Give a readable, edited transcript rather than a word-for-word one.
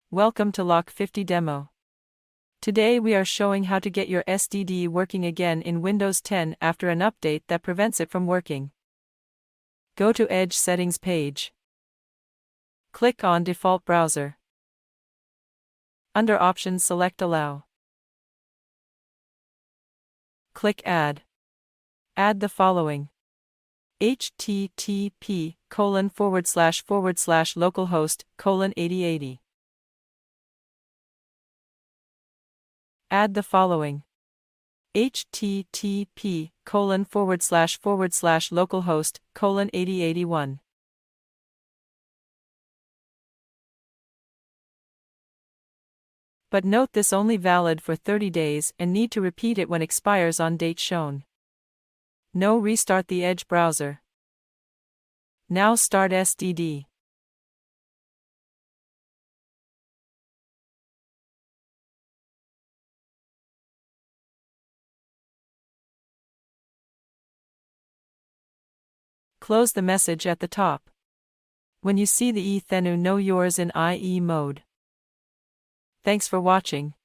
Welcome to Lock 50 Demo. Today we are showing how to get your SDD working again in Windows 10 after an update that prevents it from working. Go to Edge Settings page. Click on Default Browser. Under Options, select Allow. Click Add. Add the following: http://localhost:8080. Add the following: http://localhost:8081. But note this only valid for 30 days and need to repeat it when expires on date shown. No, restart the Edge browser. Now start SDD. Close the message at the top. When you see the Ethenu, know yours in IE mode. Thanks for watching.